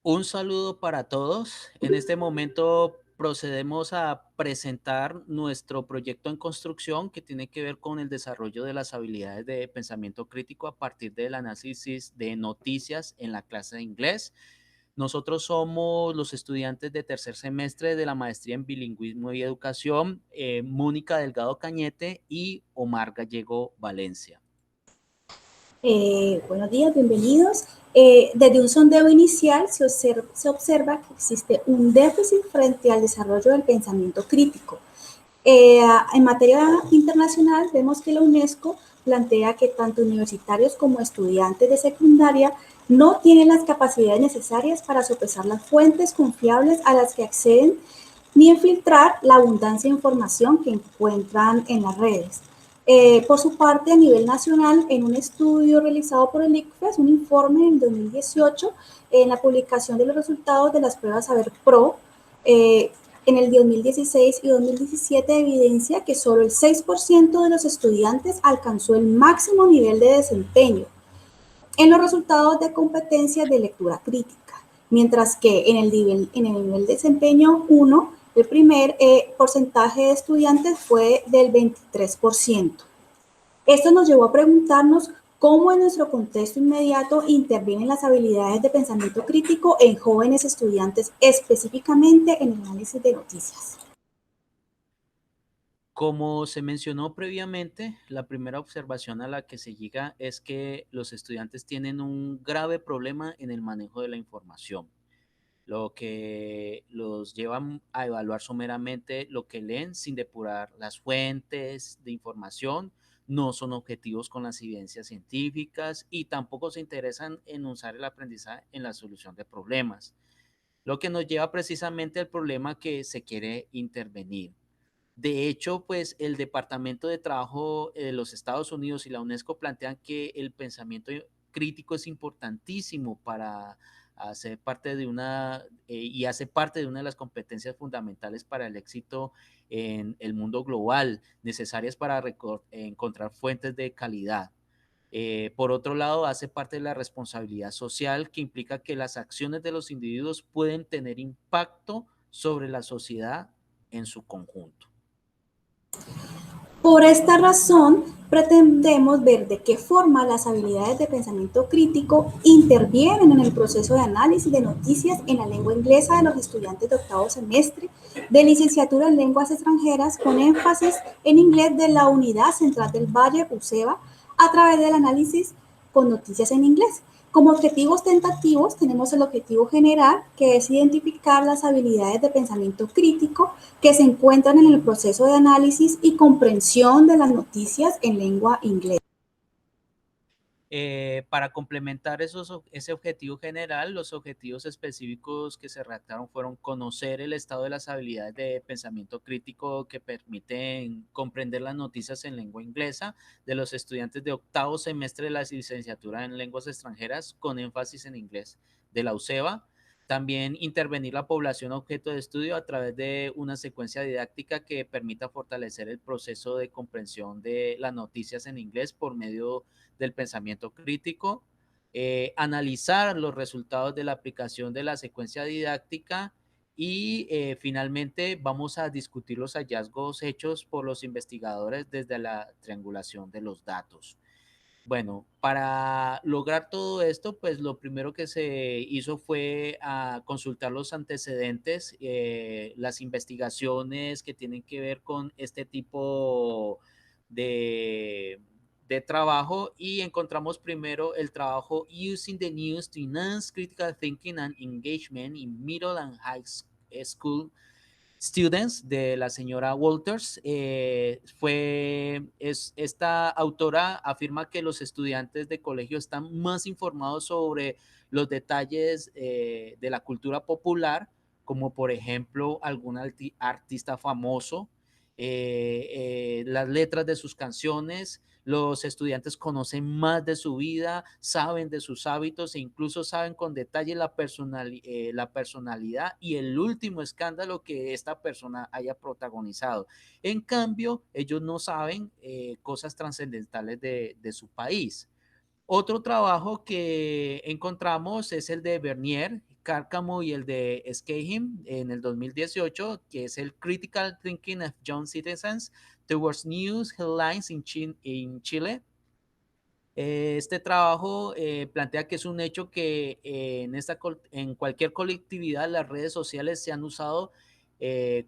Un saludo para todos. En este momento procedemos a presentar nuestro proyecto en construcción que tiene que ver con el desarrollo de las habilidades de pensamiento crítico a partir del análisis de noticias en la clase de inglés. Nosotros somos los estudiantes de tercer semestre de la maestría en bilingüismo y educación, Mónica Delgado Cañete y Omar Gallego Valencia. Buenos días, bienvenidos. Desde un sondeo inicial se observa que existe un déficit frente al desarrollo del pensamiento crítico. En materia internacional, vemos que la UNESCO plantea que tanto universitarios como estudiantes de secundaria no tienen las capacidades necesarias para sopesar las fuentes confiables a las que acceden ni en filtrar la abundancia de información que encuentran en las redes. Por su parte, a nivel nacional, en un estudio realizado por el ICFES, un informe en 2018, en la publicación de los resultados de las pruebas Saber Pro, en el 2016 y 2017 evidencia que solo el 6% de los estudiantes alcanzó el máximo nivel de desempeño en los resultados de competencias de lectura crítica, mientras que en el nivel de desempeño 1, el primer porcentaje de estudiantes fue del 23%. Esto nos llevó a preguntarnos cómo en nuestro contexto inmediato intervienen las habilidades de pensamiento crítico en jóvenes estudiantes, específicamente en el análisis de noticias. Como se mencionó previamente, la primera observación a la que se llega es que los estudiantes tienen un grave problema en el manejo de la información, lo que los lleva a evaluar someramente lo que leen sin depurar las fuentes de información, no son objetivos con las evidencias científicas y tampoco se interesan en usar el aprendizaje en la solución de problemas, lo que nos lleva precisamente al problema que se quiere intervenir. De hecho, pues el Departamento de Trabajo de los Estados Unidos y la UNESCO plantean que el pensamiento crítico es importantísimo para hacer parte de y hace parte de una de las competencias fundamentales para el éxito en el mundo global, necesarias para encontrar fuentes de calidad. Por otro lado, hace parte de la responsabilidad social que implica que las acciones de los individuos pueden tener impacto sobre la sociedad en su conjunto. Por esta razón, pretendemos ver de qué forma las habilidades de pensamiento crítico intervienen en el proceso de análisis de noticias en la lengua inglesa de los estudiantes de octavo semestre de licenciatura en lenguas extranjeras con énfasis en inglés de la Unidad Central del Valle, UCEBA, a través del análisis con noticias en inglés. Como objetivos tentativos tenemos el objetivo general, que es identificar las habilidades de pensamiento crítico que se encuentran en el proceso de análisis y comprensión de las noticias en lengua inglesa. Para complementar ese objetivo general, los objetivos específicos que se redactaron fueron conocer el estado de las habilidades de pensamiento crítico que permiten comprender las noticias en lengua inglesa de los estudiantes de octavo semestre de la licenciatura en lenguas extranjeras con énfasis en inglés de la UCEBA. También intervenir la población objeto de estudio a través de una secuencia didáctica que permita fortalecer el proceso de comprensión de las noticias en inglés por medio del pensamiento crítico, analizar los resultados de la aplicación de la secuencia didáctica y finalmente vamos a discutir los hallazgos hechos por los investigadores desde la triangulación de los datos. Bueno, para lograr todo esto, pues lo primero que se hizo fue consultar los antecedentes, las investigaciones que tienen que ver con este tipo de, de trabajo y encontramos primero el trabajo Using the News to Enhance Critical Thinking and Engagement in Middle and High School Students de la señora Walters. Esta autora afirma que los estudiantes de colegio están más informados sobre los detalles de la cultura popular, como por ejemplo algún artista famoso, las letras de sus canciones. Los estudiantes conocen más de su vida, saben de sus hábitos e incluso saben con detalle la personalidad y el último escándalo que esta persona haya protagonizado. En cambio, ellos no saben cosas trascendentales de su país. Otro trabajo que encontramos es el de Bernier, Cárcamo y el de Scahill en el 2018, que es el Critical Thinking of Young Citizens Towards News Headlines in Chile. Este trabajo plantea que es un hecho que en cualquier colectividad las redes sociales se han usado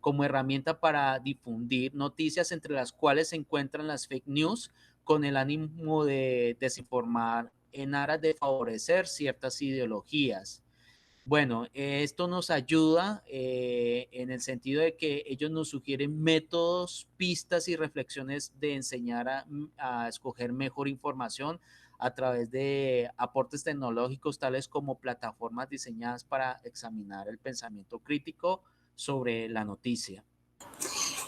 como herramienta para difundir noticias, entre las cuales se encuentran las fake news, con el ánimo de desinformar en aras de favorecer ciertas ideologías. Bueno, esto nos ayuda en el sentido de que ellos nos sugieren métodos, pistas y reflexiones de enseñar a escoger mejor información a través de aportes tecnológicos tales como plataformas diseñadas para examinar el pensamiento crítico sobre la noticia.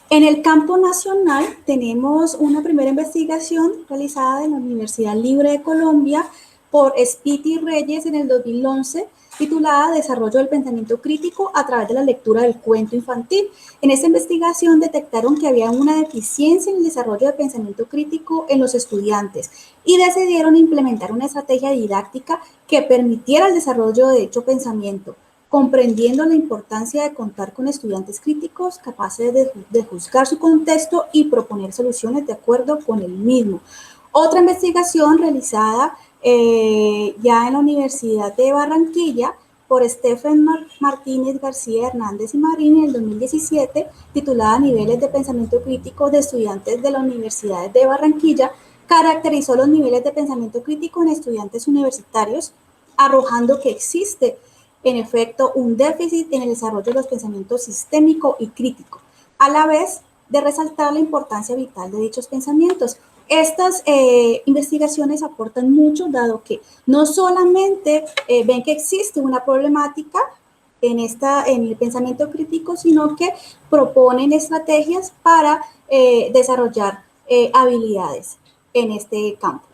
En el campo nacional tenemos una primera investigación realizada en la Universidad Libre de Colombia por Spiti Reyes en el 2011, titulada Desarrollo del pensamiento crítico a través de la lectura del cuento infantil. En esta investigación detectaron que había una deficiencia en el desarrollo del pensamiento crítico en los estudiantes y decidieron implementar una estrategia didáctica que permitiera el desarrollo de dicho pensamiento, comprendiendo la importancia de contar con estudiantes críticos capaces de juzgar su contexto y proponer soluciones de acuerdo con el mismo. Otra investigación realizada ya en la Universidad de Barranquilla por Stephen Martínez García Hernández y Marín en el 2017, titulada Niveles de pensamiento crítico de estudiantes de las universidades de Barranquilla, caracterizó los niveles de pensamiento crítico en estudiantes universitarios, arrojando que existe en efecto un déficit en el desarrollo de los pensamientos sistémico y crítico, a la vez de resaltar la importancia vital de dichos pensamientos. Estas investigaciones aportan mucho, dado que no solamente ven que existe una problemática en el pensamiento crítico, sino que proponen estrategias para desarrollar habilidades en este campo.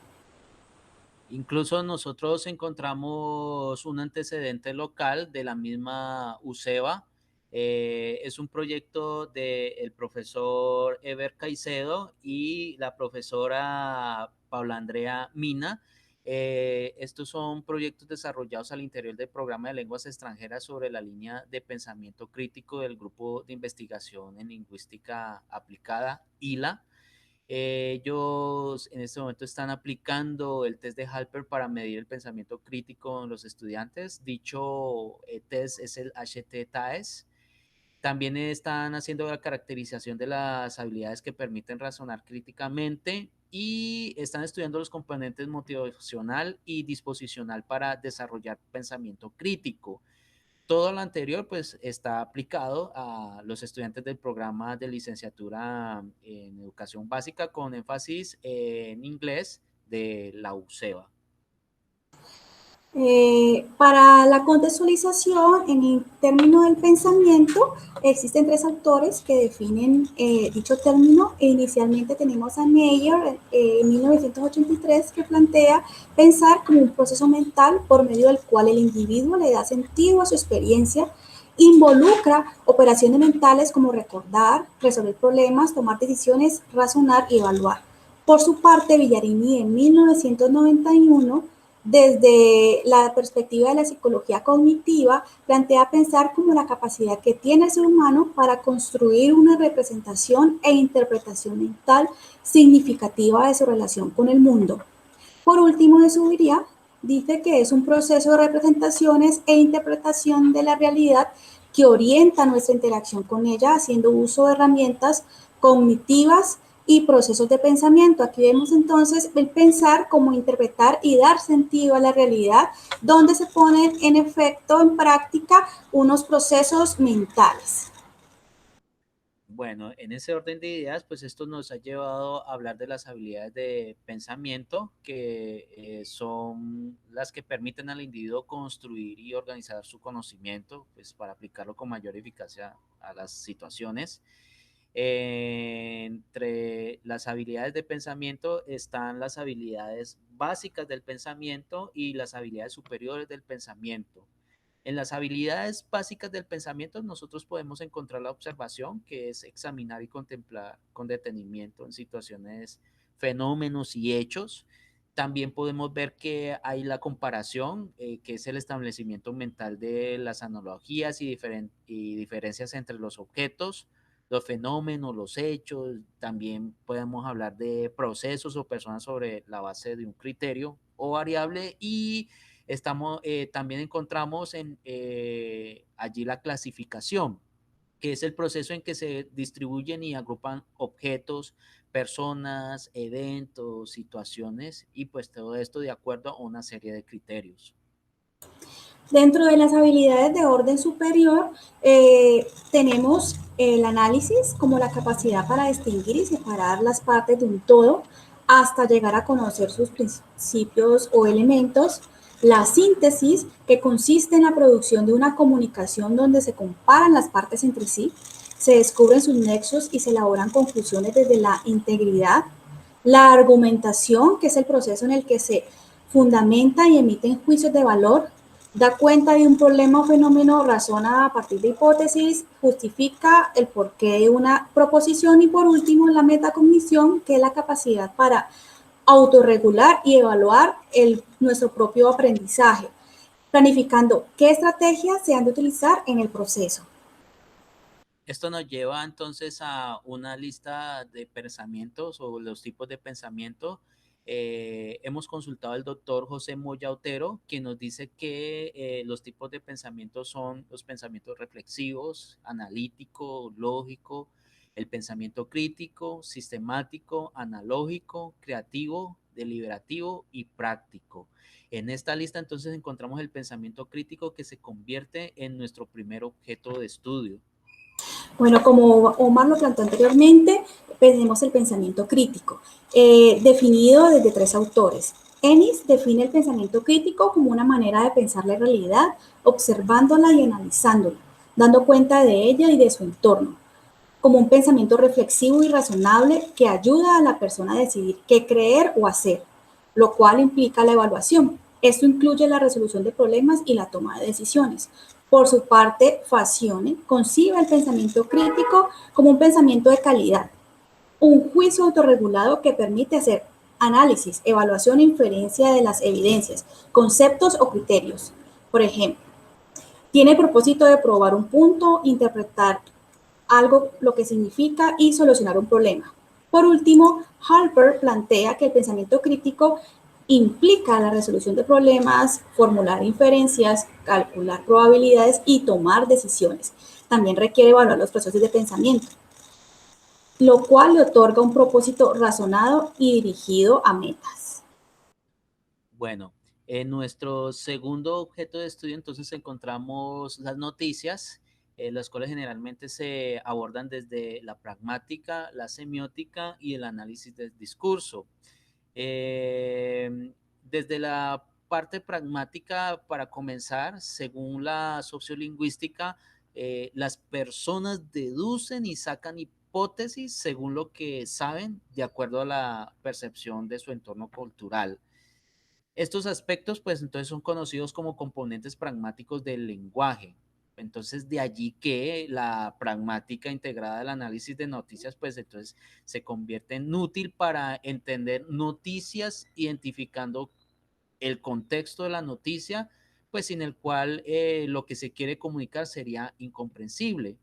Incluso nosotros encontramos un antecedente local de la misma UCEBA. Es un proyecto del profesor Eber Caicedo y la profesora Paula Andrea Mina. Estos son proyectos desarrollados al interior del programa de lenguas extranjeras sobre la línea de pensamiento crítico del Grupo de Investigación en Lingüística Aplicada, ILA. Ellos en este momento están aplicando el test de Halper para medir el pensamiento crítico en los estudiantes. Dicho test es el HT-TAES. También están haciendo la caracterización de las habilidades que permiten razonar críticamente y están estudiando los componentes motivacional y disposicional para desarrollar pensamiento crítico. Todo lo anterior pues está aplicado a los estudiantes del programa de licenciatura en educación básica con énfasis en inglés de la UCEBA. Para la contextualización, en el término del pensamiento, existen tres autores que definen dicho término. Inicialmente tenemos a Meyer en 1983, que plantea pensar como un proceso mental por medio del cual el individuo le da sentido a su experiencia, involucra operaciones mentales como recordar, resolver problemas, tomar decisiones, razonar y evaluar. Por su parte, Villarini en 1991, desde la perspectiva de la psicología cognitiva, plantea pensar como la capacidad que tiene el ser humano para construir una representación e interpretación mental significativa de su relación con el mundo. Por último, de su diría, dice que es un proceso de representaciones e interpretación de la realidad que orienta nuestra interacción con ella, haciendo uso de herramientas cognitivas y procesos de pensamiento. Aquí vemos entonces el pensar como interpretar y dar sentido a la realidad, donde se ponen en efecto, en práctica, unos procesos mentales. Bueno, en ese orden de ideas, pues esto nos ha llevado a hablar de las habilidades de pensamiento, que son las que permiten al individuo construir y organizar su conocimiento, pues para aplicarlo con mayor eficacia a las situaciones. Entre las habilidades de pensamiento están las habilidades básicas del pensamiento y las habilidades superiores del pensamiento. En las habilidades básicas del pensamiento nosotros podemos encontrar la observación, que es examinar y contemplar con detenimiento en situaciones, fenómenos y hechos. También podemos ver que hay la comparación, que es el establecimiento mental de las analogías y diferencias entre los objetos, los fenómenos, los hechos. También podemos hablar de procesos o personas sobre la base de un criterio o variable. Y también encontramos allí la clasificación, que es el proceso en que se distribuyen y agrupan objetos, personas, eventos, situaciones, y pues todo esto de acuerdo a una serie de criterios. Dentro de las habilidades de orden superior, tenemos el análisis como la capacidad para distinguir y separar las partes de un todo hasta llegar a conocer sus principios o elementos. La síntesis, que consiste en la producción de una comunicación donde se comparan las partes entre sí, se descubren sus nexos y se elaboran conclusiones desde la integridad. La argumentación, que es el proceso en el que se fundamenta y emiten juicios de valor, da cuenta de un problema o fenómeno, razona a partir de hipótesis, justifica el porqué de una proposición y por último la metacognición, que es la capacidad para autorregular y evaluar nuestro propio aprendizaje, planificando qué estrategias se han de utilizar en el proceso. Esto nos lleva entonces a una lista de pensamientos o los tipos de pensamiento. Hemos consultado al doctor José Moya Otero, quien nos dice que los tipos de pensamiento son los pensamientos reflexivos, analítico, lógico, el pensamiento crítico, sistemático, analógico, creativo, deliberativo y práctico. En esta lista entonces encontramos el pensamiento crítico, que se convierte en nuestro primer objeto de estudio. Bueno, como Omar lo planteó anteriormente, tenemos el pensamiento crítico, definido desde tres autores. Ennis define el pensamiento crítico como una manera de pensar la realidad, observándola y analizándola, dando cuenta de ella y de su entorno, como un pensamiento reflexivo y razonable que ayuda a la persona a decidir qué creer o hacer, lo cual implica la evaluación. Esto incluye la resolución de problemas y la toma de decisiones. Por su parte, Fazione concibe el pensamiento crítico como un pensamiento de calidad, un juicio autorregulado que permite hacer análisis, evaluación e inferencia de las evidencias, conceptos o criterios. Por ejemplo, tiene el propósito de probar un punto, interpretar algo, lo que significa y solucionar un problema. Por último, Harper plantea que el pensamiento crítico implica la resolución de problemas, formular inferencias, calcular probabilidades y tomar decisiones. También requiere evaluar los procesos de pensamiento, lo cual le otorga un propósito razonado y dirigido a metas. Bueno, en nuestro segundo objeto de estudio entonces encontramos las noticias, las cuales generalmente se abordan desde la pragmática, la semiótica y el análisis del discurso. Desde la parte pragmática, para comenzar, según la sociolingüística, las personas deducen y sacan hipótesis según lo que saben, de acuerdo a la percepción de su entorno cultural. Estos aspectos, pues entonces son conocidos como componentes pragmáticos del lenguaje. Entonces, de allí que la pragmática integrada al análisis de noticias, pues entonces se convierte en útil para entender noticias, identificando el contexto de la noticia, pues sin el cual lo que se quiere comunicar sería incomprensible.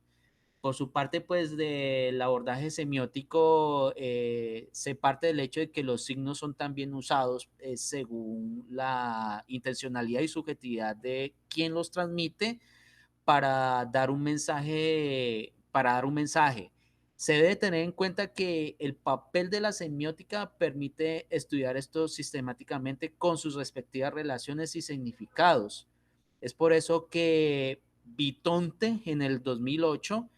Por su parte, pues del abordaje semiótico, se parte del hecho de que los signos son también usados según la intencionalidad y subjetividad de quien los transmite para dar un mensaje. Se debe tener en cuenta que el papel de la semiótica permite estudiar esto sistemáticamente con sus respectivas relaciones y significados. Es por eso que Bitonte en el 2008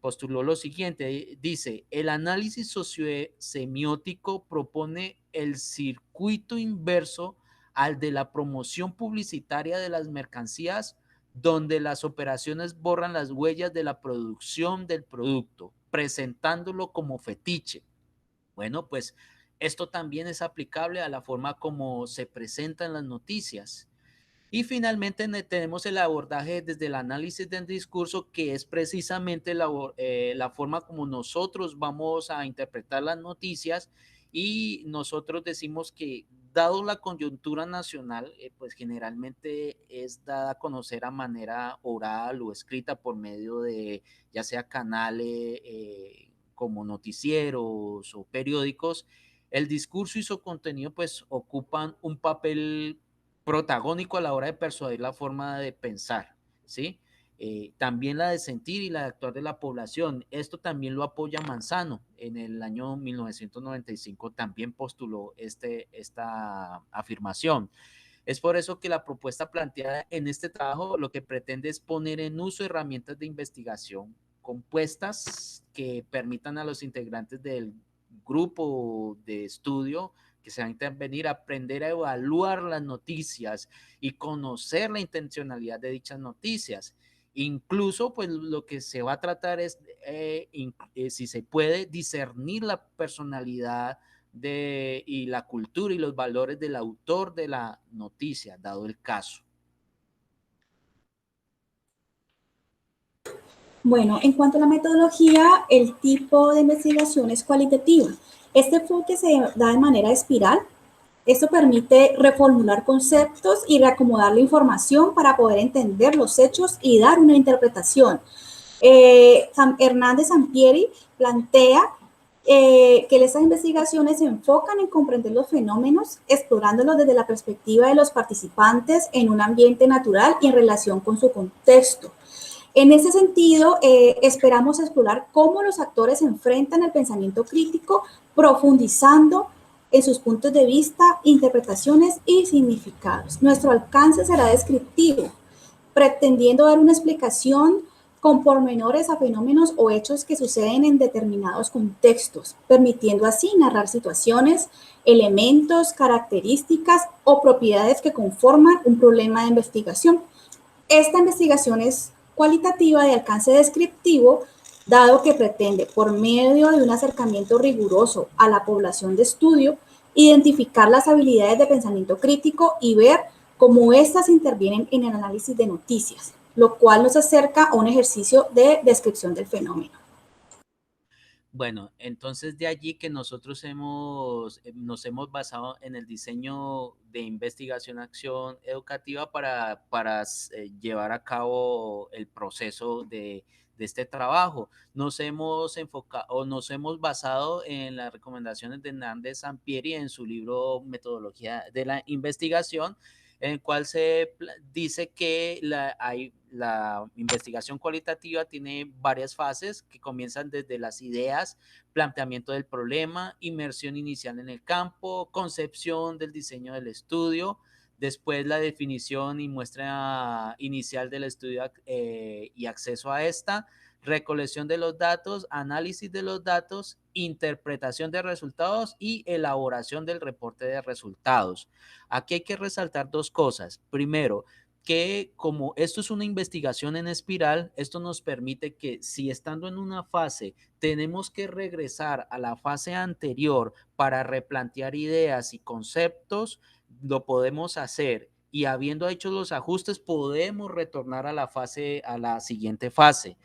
postuló lo siguiente, dice, el análisis sociosemiótico propone el circuito inverso al de la promoción publicitaria de las mercancías, donde las operaciones borran las huellas de la producción del producto, presentándolo como fetiche. Bueno, pues esto también es aplicable a la forma como se presentan las noticias. Y finalmente tenemos el abordaje desde el análisis del discurso, que es precisamente la forma como nosotros vamos a interpretar las noticias y nosotros decimos que dado la coyuntura nacional, pues generalmente es dada a conocer a manera oral o escrita por medio de ya sea canales como noticieros o periódicos. El discurso y su contenido pues ocupan un papel protagónico a la hora de persuadir la forma de pensar, ¿sí? También la de sentir y la de actuar de la población. Esto también lo apoya Manzano. En el año 1995 también postuló esta afirmación. Es por eso que la propuesta planteada en este trabajo lo que pretende es poner en uso herramientas de investigación compuestas que permitan a los integrantes del grupo de estudio que se va a intervenir, aprender a evaluar las noticias y conocer la intencionalidad de dichas noticias. Incluso, pues lo que se va a tratar es, si se puede, discernir la personalidad y la cultura y los valores del autor de la noticia, dado el caso. Bueno, en cuanto a la metodología, el tipo de investigación es cualitativa. Este enfoque se da de manera espiral. Esto permite reformular conceptos y reacomodar la información para poder entender los hechos y dar una interpretación. Hernández Sampieri plantea que estas investigaciones se enfocan en comprender los fenómenos, explorándolos desde la perspectiva de los participantes en un ambiente natural y en relación con su contexto. En ese sentido, esperamos explorar cómo los actores enfrentan el pensamiento crítico, profundizando en sus puntos de vista, interpretaciones y significados. Nuestro alcance será descriptivo, pretendiendo dar una explicación con pormenores a fenómenos o hechos que suceden en determinados contextos, permitiendo así narrar situaciones, elementos, características o propiedades que conforman un problema de investigación. Esta investigación es cualitativa de alcance descriptivo, dado que pretende, por medio de un acercamiento riguroso a la población de estudio, identificar las habilidades de pensamiento crítico y ver cómo éstas intervienen en el análisis de noticias, lo cual nos acerca a un ejercicio de descripción del fenómeno. Bueno, entonces de allí que nosotros nos hemos basado en el diseño de investigación acción educativa para llevar a cabo el proceso de este trabajo. Nos hemos enfocado o nos hemos basado en las recomendaciones de Hernández Sampieri en su libro Metodología de la Investigación, en el cual se dice que la investigación cualitativa tiene varias fases que comienzan desde las ideas, planteamiento del problema, inmersión inicial en el campo, concepción del diseño del estudio, después la definición y muestra inicial del estudio y acceso a esta, recolección de los datos, análisis de los datos, interpretación de resultados y elaboración del reporte de resultados. Aquí hay que resaltar dos cosas. Primero, que como esto es una investigación en espiral, esto nos permite que si estando en una fase tenemos que regresar a la fase anterior para replantear ideas y conceptos, lo podemos hacer y habiendo hecho los ajustes podemos retornar a la siguiente fase.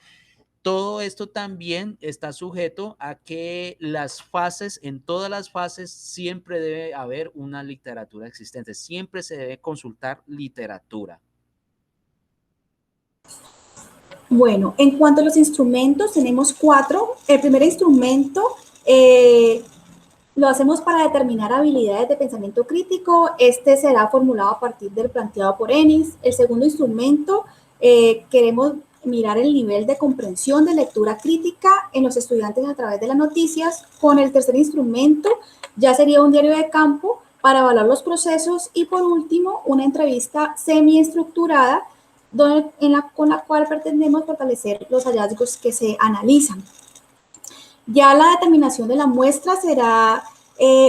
Todo esto también está sujeto a que las fases, en todas las fases, siempre debe haber una literatura existente, siempre se debe consultar literatura. Bueno, en cuanto a los instrumentos, tenemos 4. El primer instrumento lo hacemos para determinar habilidades de pensamiento crítico. Este será formulado a partir del planteado por Ennis. El segundo instrumento, queremos mirar el nivel de comprensión de lectura crítica en los estudiantes a través de las noticias. Con el tercer instrumento, ya sería un diario de campo para evaluar los procesos. Y por último, una entrevista semi-estructurada con la cual pretendemos fortalecer los hallazgos que se analizan. Ya la determinación de la muestra será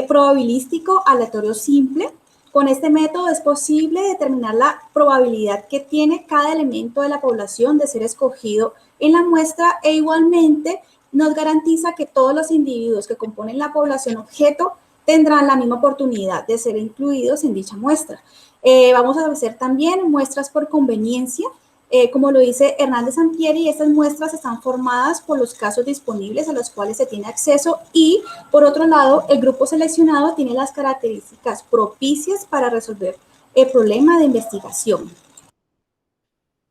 probabilístico aleatorio simple. Con este método es posible determinar la probabilidad que tiene cada elemento de la población de ser escogido en la muestra e igualmente nos garantiza que todos los individuos que componen la población objeto tendrán la misma oportunidad de ser incluidos en dicha muestra. Vamos a hacer también muestras por conveniencia. Como lo dice Hernández Santieri, estas muestras están formadas por los casos disponibles a los cuales se tiene acceso y, por otro lado, el grupo seleccionado tiene las características propicias para resolver el problema de investigación.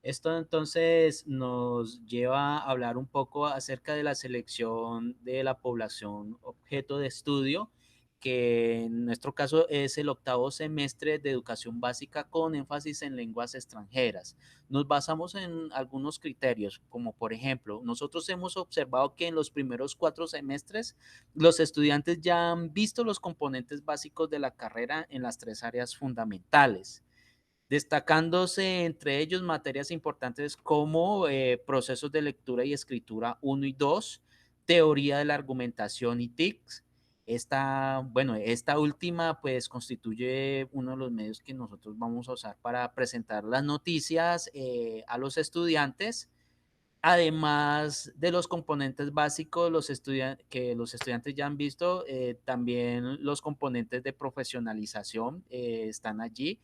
Esto entonces nos lleva a hablar un poco acerca de la selección de la población objeto de estudio, que en nuestro caso es el octavo semestre de educación básica con énfasis en lenguas extranjeras. Nos basamos en algunos criterios, como por ejemplo, nosotros hemos observado que en los primeros 4 semestres los estudiantes ya han visto los componentes básicos de la carrera en las 3 áreas fundamentales, destacándose entre ellos materias importantes como procesos de lectura y escritura 1 y 2, teoría de la argumentación y TICs. Esta última pues constituye uno de los medios que nosotros vamos a usar para presentar las noticias a los estudiantes, además de los componentes básicos que los estudiantes ya han visto. También los componentes de profesionalización están allí,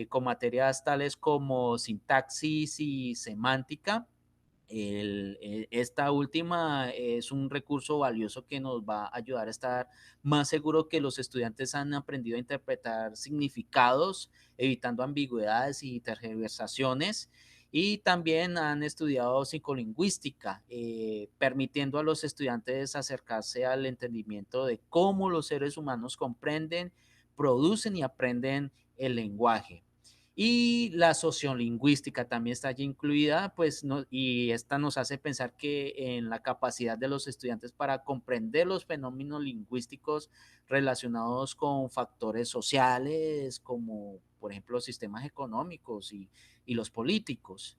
con materias tales como sintaxis y semántica. Esta última es un recurso valioso que nos va a ayudar a estar más seguro que los estudiantes han aprendido a interpretar significados, evitando ambigüedades y tergiversaciones, y también han estudiado psicolingüística, permitiendo a los estudiantes acercarse al entendimiento de cómo los seres humanos comprenden, producen y aprenden el lenguaje. Y la sociolingüística también está allí incluida, pues, y esta nos hace pensar que en la capacidad de los estudiantes para comprender los fenómenos lingüísticos relacionados con factores sociales, como por ejemplo los sistemas económicos y los políticos.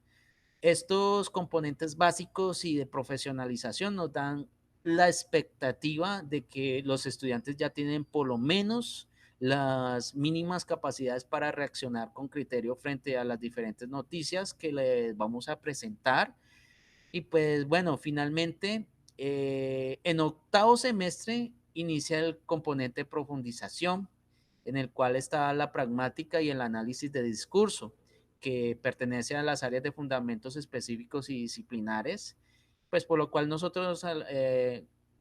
Estos componentes básicos y de profesionalización nos dan la expectativa de que los estudiantes ya tienen por lo menos las mínimas capacidades para reaccionar con criterio frente a las diferentes noticias que les vamos a presentar. Y pues bueno, finalmente, en octavo semestre inicia el componente de profundización, en el cual está la pragmática y el análisis de discurso, que pertenece a las áreas de fundamentos específicos y disciplinares, pues por lo cual nosotros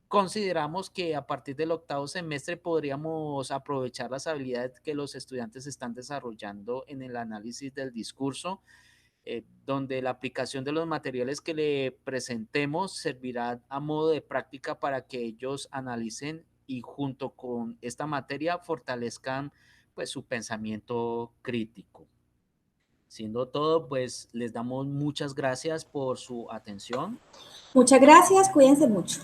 consideramos que a partir del octavo semestre podríamos aprovechar las habilidades que los estudiantes están desarrollando en el análisis del discurso, donde la aplicación de los materiales que le presentemos servirá a modo de práctica para que ellos analicen y junto con esta materia fortalezcan pues su pensamiento crítico. Siendo todo, pues les damos muchas gracias por su atención. Muchas gracias, cuídense mucho.